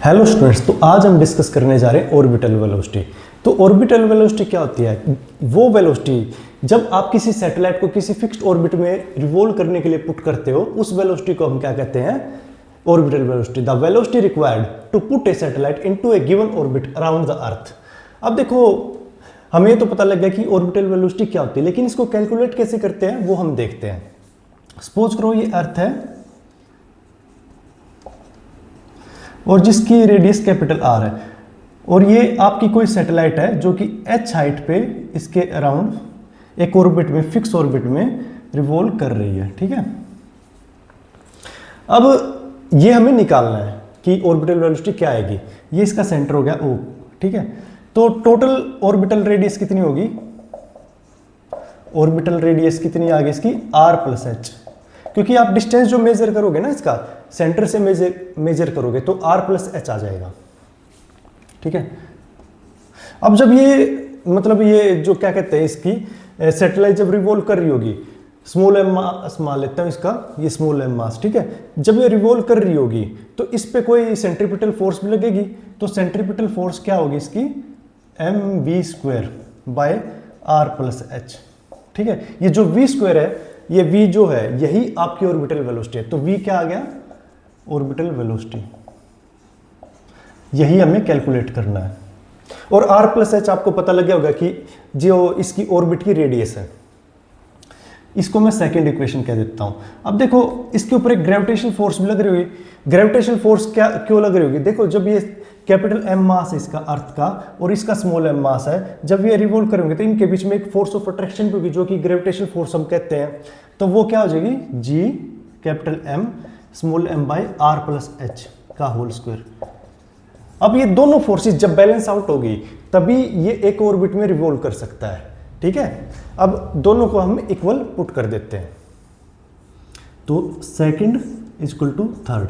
Hello students, तो आज हम डिस्कस करने जा रहे हैं ऑर्बिटल वेलोसिटी। तो ऑर्बिटल वेलोसिटी क्या होती है? वो वेलोसिटी जब आप किसी सैटेलाइट को किसी फिक्स्ड ऑर्बिट में रिवॉल्व करने के लिए पुट करते हो, उस वेलोसिटी को हम क्या कहते हैं? Orbital velocity. The velocity required to put a satellite into a given orbit around the earth. अब देखो, हमें तो पता लग गया कि ऑर्बिटल वेलोसिटी क्या होती है, लेकिन इसको कैलकुलेट कैसे करते हैं वो हम देखते हैं। सपोज करो ये अर्थ है और जिसकी रेडियस कैपिटल आर है, और ये आपकी कोई सैटेलाइट है जो कि एच हाइट पे इसके अराउंड एक ऑर्बिट में, फिक्स ऑर्बिट में रिवॉल्व कर रही है। ठीक है, अब ये हमें निकालना है कि ऑर्बिटल वेलोसिटी क्या आएगी। ये इसका सेंटर हो गया O। ठीक है, तो टोटल ऑर्बिटल रेडियस कितनी होगी? ऑर्बिटल रेडियस कितनी आ गई इसकी? R प्लस एच, क्योंकि आप डिस्टेंस जो मेजर करोगे ना, इसका सेंटर से मेजर करोगे तो R प्लस एच आ जाएगा। ठीक है, अब जब ये मतलब ये जो क्या कहते हैं, इसकी सैटेलाइट जब रिवॉल्व कर रही होगी, स्मॉल एम मास मान लेता हूं इसका, ये स्मॉल एम मास। ठीक है, जब ये रिवॉल्व कर रही होगी तो इस पे कोई सेंट्रीपिटल फोर्स भी लगेगी, तो सेंट्रीपिटल फोर्स क्या होगी इसकी? mv² bye R plus H. ठीक है, ये जो v स्क्वायर है, ये v जो है यही आपकी ऑर्बिटल वेलोसिटी है। तो v क्या आ गया? Orbital velocity. यही हमें कैलकुलेट करना है। और R प्लस एच आपको पता लग गया होगा कि जो इसकी ऑर्बिट की रेडियस है। इसको मैं सेकंड इक्वेशन कह देता हूं। अब देखो, इसके ऊपर एक ग्रेविटेशनल फोर्स भी लग रही होगी। ग्रेविटेशनल फोर्स क्या क्यों लग रही होगी? देखो, जब ये कैपिटल M मास है इसका अर्थ का और इसका स्मॉल m मास है, जब ये रिवॉल्व करेंगे तो इनके बीच में एक फोर्स ऑफ अट्रैक्शन भी होगी, जो कि ग्रेविटेशनल फोर्स हम कहते हैं। तो वो क्या हो जाएगी? G capital M small m by R plus H का होल स्क्वायर। अब ये दोनों फोर्सेस जब बैलेंस आउट होगी तभी ये एक ऑर्बिट में रिवॉल्व कर सकता है। ठीक है, अब दोनों को हम इक्वल पुट कर देते हैं। तो second is equal to third.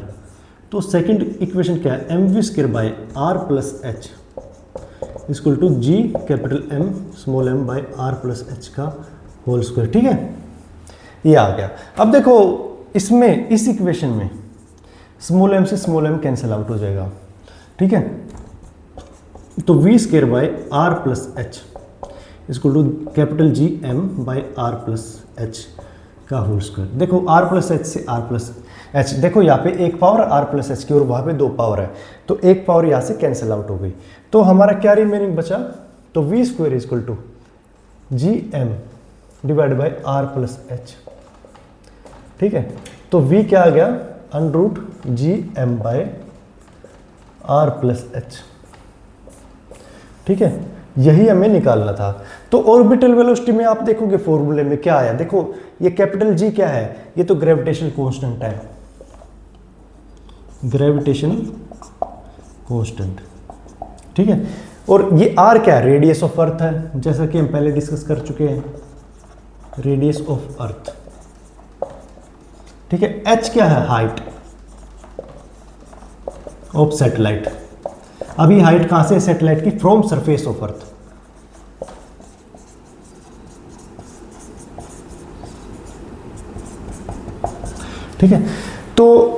तो सेकंड इक्वेशन क्या है? mv² by R plus H is equal to G capital M small m by R plus H का होल स्क्वायर। ठीक है, ये आ गया। अब देखो, इसमें इस इक्वेशन में स्मॉल m से स्मॉल m कैंसिल आउट हो जाएगा। ठीक है, तो v² by R plus H इसको to capital G M by R plus H का होल स्क्वायर। देखो, R प्लस एच से R प्लस एच, देखो यहाँ पे एक पावर R प्लस एच की और वहाँ पे दो पावर है, तो एक पावर यहाँ से कैंसिल आउट हो गई। तो हमारा क्या रिमेनिंग बचा? तो v² is equal to G M divide by R plus H. ठीक है, तो v क्या आ गया? Under G M by R plus H. ठीक है, यही हमें निकालना था। तो ऑर्बिटल वेलोसिटी में आप देखोगे फॉर्मूले में क्या आया। देखो, ये कैपिटल G क्या है? ये तो ग्रेविटेशनल कांस्टेंट है, ग्रेविटेशनल कांस्टेंट। ठीक है, और ये R क्या है? रेडियस ऑफ अर्थ है, जैसा कि हम पहले डिस्कस कर चुके हैं, रेडियस ऑफ अर्थ। ठीक है, H क्या है? Height of satellite. अभी हाइट कहां से? सैटेलाइट की फ्रॉम सरफेस ऑफ अर्थ। ठीक है, तो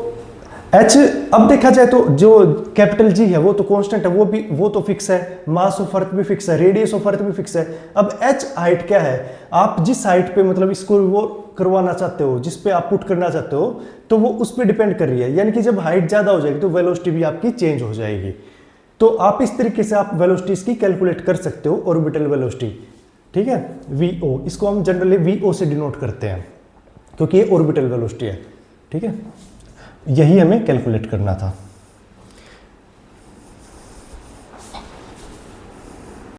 H अब देखा जाए तो जो कैपिटल G है वो तो कांस्टेंट है, वो तो फिक्स है, मास ऑफ अर्थ भी फिक्स है, रेडियस ऑफ अर्थ भी फिक्स है। अब H हाइट क्या है? आप जिस हाइट पे मतलब इसको वो करवाना चाहते हो, जिस पे आप पुट करना चाहते हो, तो वो उस पे डिपेंड कर रही है। यानी कि जब हाइट ज्यादा हो जाएगी तो वेलोसिटी भी आपकी चेंज हो जाएगी। तो आप इस तरीके से आप वेलोसिटीज की कैलकुलेट कर सकते हो, ऑर्बिटल वेलोसिटी। ठीक है, VO, इसको हम जनरली VO से डिनोट करते हैं क्योंकि ये ऑर्बिटल वेलोसिटी है। ठीक है, यही हमें कैलकुलेट करना था।